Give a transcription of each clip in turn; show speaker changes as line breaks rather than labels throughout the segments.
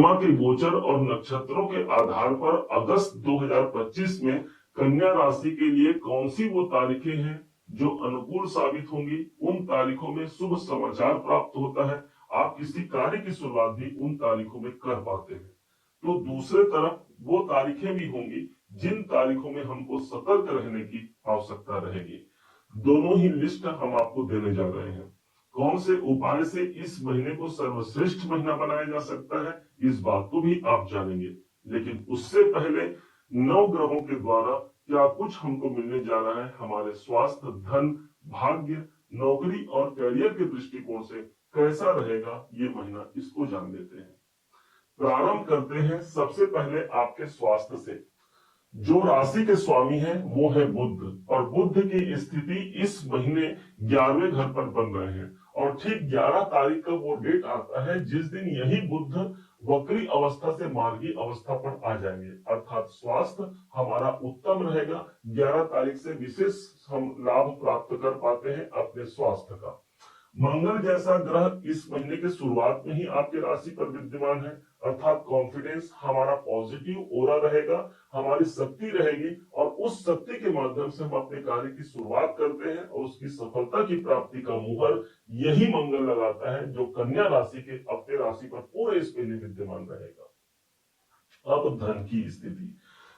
चंद्रमा के गोचर और नक्षत्रों के आधार पर अगस्त 2025 में कन्या राशि के लिए कौन सी वो तारीखें हैं जो अनुकूल साबित होंगी। उन तारीखों में शुभ समाचार प्राप्त होता है, आप किसी कार्य की शुरुआत भी उन तारीखों में कर पाते हैं। तो दूसरे तरफ वो तारीखें भी होंगी जिन तारीखों में हमको सतर्क रहने की आवश्यकता रहेगी। दोनों ही लिस्ट हम आपको देने जा रहे हैं। कौन से उपाय से इस महीने को सर्वश्रेष्ठ महीना बनाया जा सकता है, इस बात को भी आप जानेंगे। लेकिन उससे पहले नौ ग्रहों के द्वारा क्या कुछ हमको मिलने जा रहा है, हमारे स्वास्थ्य, धन, भाग्य, नौकरी और करियर के दृष्टिकोण से कैसा रहेगा ये महीना, इसको जान लेते हैं। प्रारंभ करते हैं सबसे पहले आपके स्वास्थ्य से। जो राशि के स्वामी है वो है बुध, और बुध की स्थिति इस महीने 11वें घर पर बन रहे हैं। और ठीक 11 तारीख का वो डेट आता है जिस दिन यही बुध वक्री अवस्था से मार्गी अवस्था पर आ जाएंगे, अर्थात स्वास्थ्य हमारा उत्तम रहेगा। 11 तारीख से विशेष हम लाभ प्राप्त कर पाते हैं अपने स्वास्थ्य का। मंगल जैसा ग्रह इस महीने के शुरुआत में ही आपके राशि पर विद्यमान है, अर्थात कॉन्फिडेंस हमारा पॉजिटिव ओरा रहेगा, हमारी शक्ति रहेगी और उस शक्ति के माध्यम से हम अपने कार्य की शुरुआत करते हैं और उसकी सफलता की प्राप्ति का मुहर यही मंगल लगाता है, जो कन्या राशि के अपने राशि पर पूरे इस महीने विद्यमान रहेगा। अब धन की स्थिति,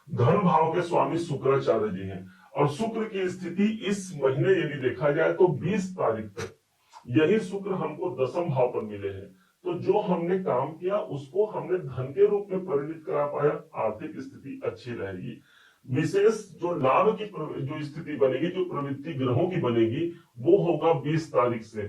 धन भाव के स्वामी शुक्राचार्य जी हैं और शुक्र की स्थिति इस महीने यदि देखा जाए तो 20 तारीख तक यही शुक्र हमको दसम भाव पर मिले हैं। तो जो हमने काम किया उसको हमने धन के रूप में परिणित करा पाया, आर्थिक स्थिति अच्छी रहेगी। विशेष जो लाभ की जो स्थिति बनेगी, जो प्रवृत्ति ग्रहों की बनेगी, वो होगा 20 तारीख से,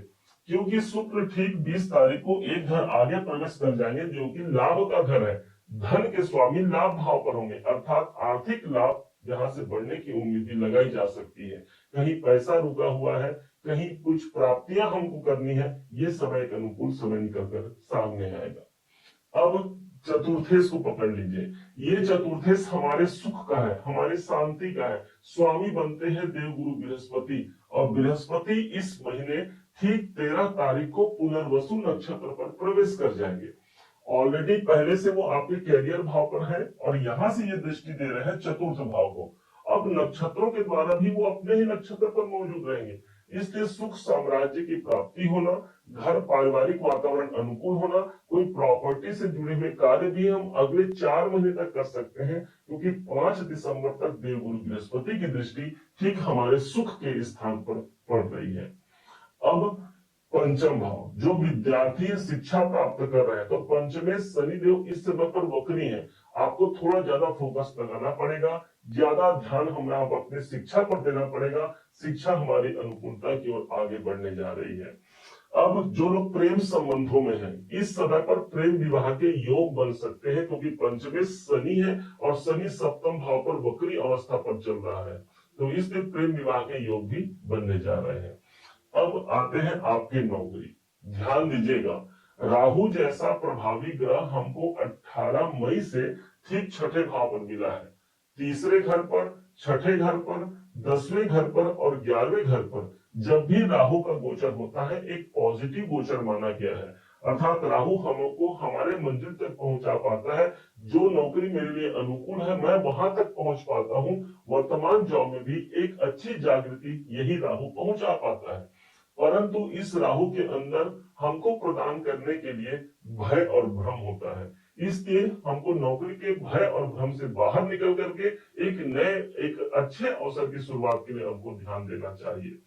क्योंकि शुक्र ठीक 20 तारीख को एक घर आगे प्रवेश कर जाएंगे जो कि लाभ का घर है। धन के स्वामी लाभ भाव पर होंगे, अर्थात आर्थिक लाभ जहां से बढ़ने की उम्मीद भी लगाई जा सकती है। कहीं पैसा रुका हुआ है, कहीं कुछ प्राप्तियां हमको करनी है, ये समय एक अनुकूल समय निकल कर सामने आएगा। अब चतुर्थेश को पकड़ लीजिए। ये चतुर्थेश हमारे सुख का है, हमारी शांति का है। स्वामी बनते हैं देवगुरु बृहस्पति, और बृहस्पति इस महीने ठीक 13 तारीख को पुनर्वसु नक्षत्र पर प्रवेश कर जाएंगे। ऑलरेडी पहले से वो आपके कैरियर भाव पर है और यहां से ये दृष्टि दे रहे हैं चतुर्थ भाव को। अब नक्षत्रों के द्वारा भी वो अपने ही नक्षत्र पर मौजूद रहेंगे, इसलिए सुख साम्राज्य की प्राप्ति होना, घर पारिवारिक वातावरण अनुकूल होना, कोई प्रॉपर्टी से जुड़े हुए कार्य भी हम अगले 4 महीने तक कर सकते हैं, क्योंकि 5 दिसंबर तक देवगुरु बृहस्पति की दृष्टि ठीक हमारे सुख के स्थान पर पड़ रही है। अब पंचम भाव, जो विद्यार्थी शिक्षा प्राप्त कर रहे हैं, तो पंचमे शनिदेव इस समय पर वक्री है। आपको थोड़ा ज्यादा फोकस लगाना पड़ेगा, ज्यादा ध्यान हमें आप अपने शिक्षा पर देना पड़ेगा। शिक्षा हमारी अनुकूलता की ओर आगे बढ़ने जा रही है। अब जो लोग प्रेम संबंधों में हैं, इस समय पर प्रेम विवाह के योग बन सकते हैं, क्योंकि पंचमे शनि है और शनि सप्तम भाव पर वक्री अवस्था पर चल रहा है, तो इसलिए प्रेम विवाह के योग भी बनने जा रहे हैं। अब आते हैं आपकी नौकरी, ध्यान दीजिएगा। राहु जैसा प्रभावी ग्रह हमको 18 मई से ठीक छठे भाव पर मिला है। तीसरे घर पर, छठे घर पर, 10वें घर पर और 11वें घर पर जब भी राहु का गोचर होता है, एक पॉजिटिव गोचर माना गया है, अर्थात राहु हमको हमारे मंजिल तक पहुंचा पाता है। जो नौकरी मेरे लिए अनुकूल है मैं वहां तक पहुंच पाता हूं। वर्तमान जॉब में भी एक अच्छी जागृति यही राहु पहुंचा पाता है, परंतु इस राहु के अंदर हमको प्रदान करने के लिए भय और भ्रम होता है। इसलिए हमको नौकरी के भय और भ्रम से बाहर निकल करके एक अच्छे अवसर की शुरुआत के लिए हमको ध्यान देना चाहिए।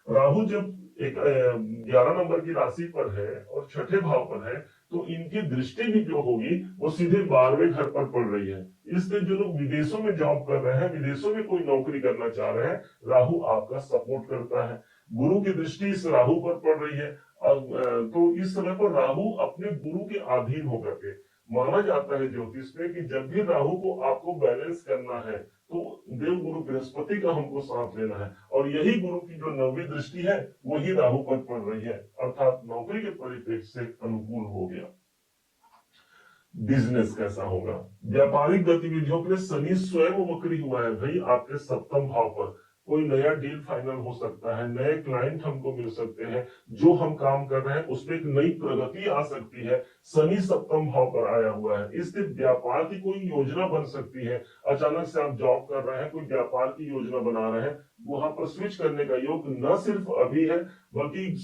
राहु जब 11 नंबर की राशि पर है और छठे भाव पर है, तो इनकी दृष्टि भी जो होगी वो सीधे 12वें घर पर पड़ रही है। इसलिए जो लोग विदेशों में जॉब कर रहे हैं, विदेशों में कोई नौकरी करना चाह रहे हैं, राहु आपका सपोर्ट करता है। गुरु की दृष्टि इस राहु पर पड़ रही है, तो इस समय पर राहु अपने गुरु के अधीन होकर के, माना जाता है ज्योतिष में कि जब भी राहु को आपको बैलेंस करना है तो देव गुरु बृहस्पति का हमको साथ लेना है, और यही गुरु की जो 9वीं दृष्टि है वही राहु पर पड़ रही है, अर्थात नौकरी के परिप्रेक्ष्य से अनुकूल हो गया। बिजनेस कैसा होगा? व्यापारिक गतिविधियों के लिए शनि स्वयं वक्री हुआ है भाई आपके सप्तम भाव पर, कोई नया डील फाइनल हो सकता है, नए क्लाइंट हमको मिल सकते हैं, जो हम काम कर रहे हैं उस पर एक नई प्रगति आ सकती है। शनि सप्तम भाव पर आया हुआ है, इससे व्यापार की कोई योजना बन सकती है। अचानक से आप जॉब कर रहे हैं, कोई व्यापार की योजना बना रहे हैं, वहां पर स्विच करने का योग न सिर्फ अभी है, बल्कि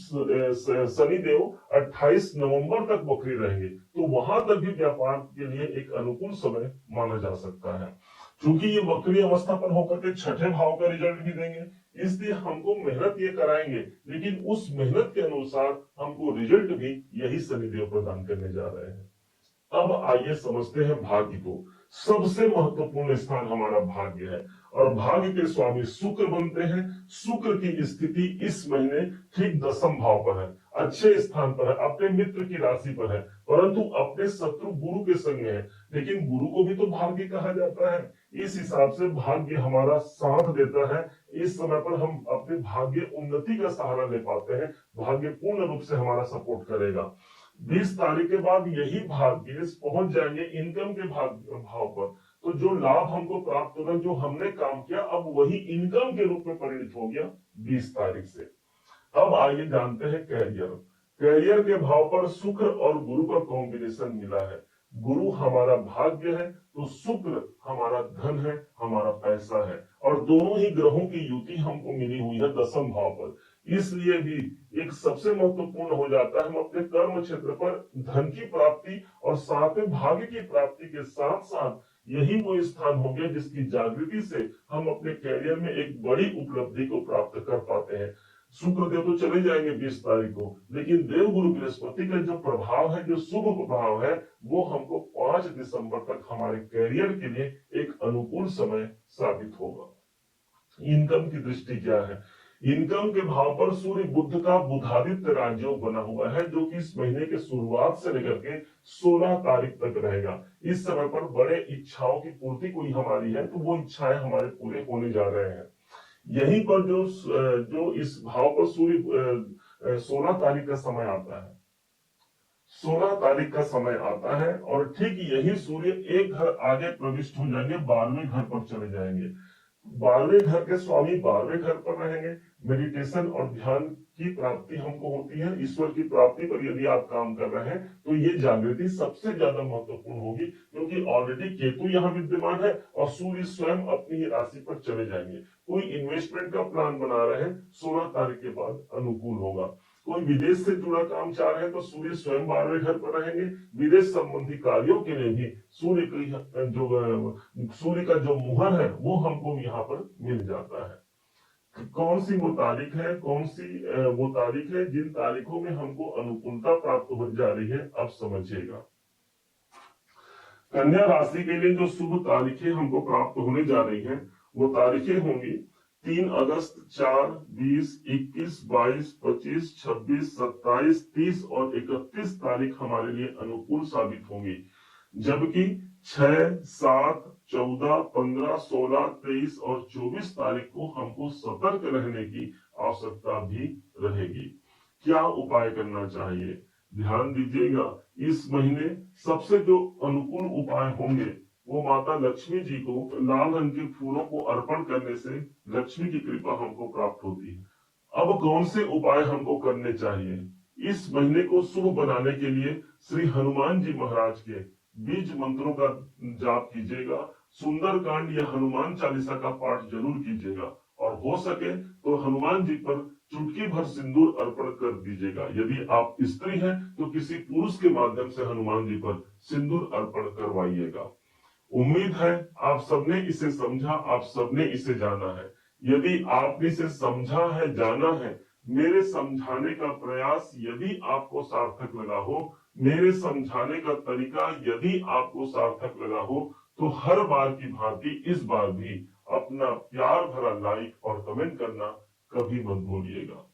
शनिदेव 28 नवंबर तक वक्री रहेंगे, तो वहां तक भी व्यापार के लिए एक अनुकूल समय माना जा सकता है। क्योंकि ये वक्री अवस्था पर होकर के छठे भाव का रिजल्ट भी देंगे, इसलिए हमको मेहनत ये कराएंगे, लेकिन उस मेहनत के अनुसार हमको रिजल्ट भी यही शनिदेव प्रदान करने जा रहे हैं। अब आइए समझते हैं भाग्य को। सबसे महत्वपूर्ण स्थान हमारा भाग्य है, और भाग्य के स्वामी शुक्र बनते हैं। शुक्र की स्थिति इस महीने ठीक 10वें भाव पर है, अच्छे स्थान पर है, अपने मित्र की राशि पर है, परंतु अपने शत्रु गुरु के संग है। लेकिन गुरु को भी तो भाग्य कहा जाता है, इस हिसाब से भाग्य हमारा साथ देता है। इस समय पर हम अपने भाग्य उन्नति का सहारा ले पाते हैं, भाग्य पूर्ण रूप से हमारा सपोर्ट करेगा। 20 तारीख के बाद यही भाग्य पहुंच जाएंगे इनकम के भाव पर, तो जो लाभ हमको प्राप्त होगा, जो हमने काम किया, अब वही इनकम के रूप में परिणित हो गया 20 तारीख से। अब आइए जानते हैं कैरियर। कैरियर के भाव पर शुक्र और गुरु का कॉम्बिनेशन मिला है। गुरु हमारा भाग्य है, तो शुक्र हमारा धन है, हमारा पैसा है, और दोनों ही ग्रहों की युति हमको मिली हुई है 10वें भाव पर। इसलिए भी एक सबसे महत्वपूर्ण हो जाता है, हम अपने कर्म क्षेत्र पर धन की प्राप्ति और साथ में भाग्य की प्राप्ति के साथ साथ यही वो स्थान हो गया जिसकी जागृति से हम अपने कैरियर में एक बड़ी उपलब्धि को प्राप्त कर पाते हैं। शुक्रदेव तो चले जाएंगे 20 तारीख को, लेकिन देवगुरु बृहस्पति का जो प्रभाव है, जो शुभ प्रभाव है, वो हमको 5 दिसंबर तक हमारे कैरियर के लिए एक अनुकूल समय साबित होगा। इनकम की दृष्टि क्या है? इनकम के भाव पर सूर्य बुध का बुधादित्य राजयोग बना हुआ है, जो कि इस महीने के शुरुआत से लेकर के 16 तारीख तक रहेगा। इस समय पर बड़े इच्छाओं की पूर्ति कोई हमारी है, तो वो इच्छाएं हमारे पूरे होने जा रहे हैं। यहीं पर जो इस भाव पर सूर्य 16 तारीख का समय आता है, 16 तारीख का समय आता है, और ठीक यही सूर्य एक घर आगे प्रविष्ट हो जाएंगे, 12वें घर पर चले जाएंगे। 12वें घर के स्वामी 12वें घर पर रहेंगे। मेडिटेशन और ध्यान की प्राप्ति हमको होती है। ईश्वर की प्राप्ति पर यदि आप काम कर रहे हैं, तो ये जागृति सबसे ज्यादा महत्वपूर्ण होगी, क्योंकि ऑलरेडी केतु यहाँ विद्यमान है और सूर्य स्वयं अपनी ही राशि पर चले जाएंगे। कोई इन्वेस्टमेंट का प्लान बना रहे हैं, 16 तारीख के बाद अनुकूल होगा। कोई विदेश से जुड़ा काम चाह रहे हैं, तो सूर्य स्वयं 12वें घर पर रहेंगे। विदेश संबंधी कार्यों के लिए भी सूर्य का जो मुहर है, वो हमको यहाँ पर मिल जाता है। कौन सी वो तारीख है, कौन सी वो तारीख है जिन तारीखों में हमको अनुकूलता प्राप्त हो जा रही है, अब समझिएगा। कन्या राशि के लिए जो शुभ तारीखें हमको प्राप्त होने जा रही हैं, वो तारीखें होंगी 3 अगस्त, 4, 20, 21, 22, 25, 26, 27, 30 और 31 तारीख हमारे लिए अनुकूल साबित होंगी। जबकि 6, 7, 14, 15, 16, 23 और 24 तारीख को हमको सतर्क रहने की आवश्यकता भी रहेगी। क्या उपाय करना चाहिए? ध्यान दीजिएगा, इस महीने सबसे जो अनुकूल उपाय होंगे, वो माता लक्ष्मी जी को लाल रंग के फूलों को अर्पण करने से लक्ष्मी की कृपा हमको प्राप्त होती है। अब कौन से उपाय हमको करने चाहिए? इस महीने को शुभ बनाने के लिए श्री हनुमान जी महाराज के बीज मंत्रों का जाप कीजिएगा। सुंदरकांड या हनुमान चालीसा का पाठ जरूर कीजिएगा, और हो सके तो हनुमान जी पर चुटकी भर सिंदूर अर्पण कर दीजिएगा। यदि आप स्त्री हैं, तो किसी पुरुष के माध्यम से हनुमान जी पर सिंदूर अर्पण करवाइएगा। उम्मीद है आप सबने इसे समझा, आप सबने इसे जाना है। यदि आपने इसे समझा है, जाना है, मेरे समझाने का प्रयास यदि आपको सार्थक लगा हो, मेरे समझाने का तरीका यदि आपको सार्थक लगा हो, तो हर बार की भांति इस बार भी अपना प्यार भरा लाइक और कमेंट करना कभी मत भूलिएगा।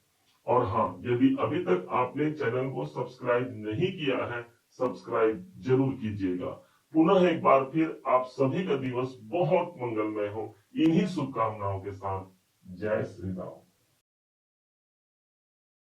और हाँ, यदि अभी तक आपने चैनल को सब्सक्राइब नहीं किया है, सब्सक्राइब जरूर कीजिएगा। पुनः एक बार फिर आप सभी का दिवस बहुत मंगलमय हो, इन्हीं शुभकामनाओं के साथ। जय श्री राम।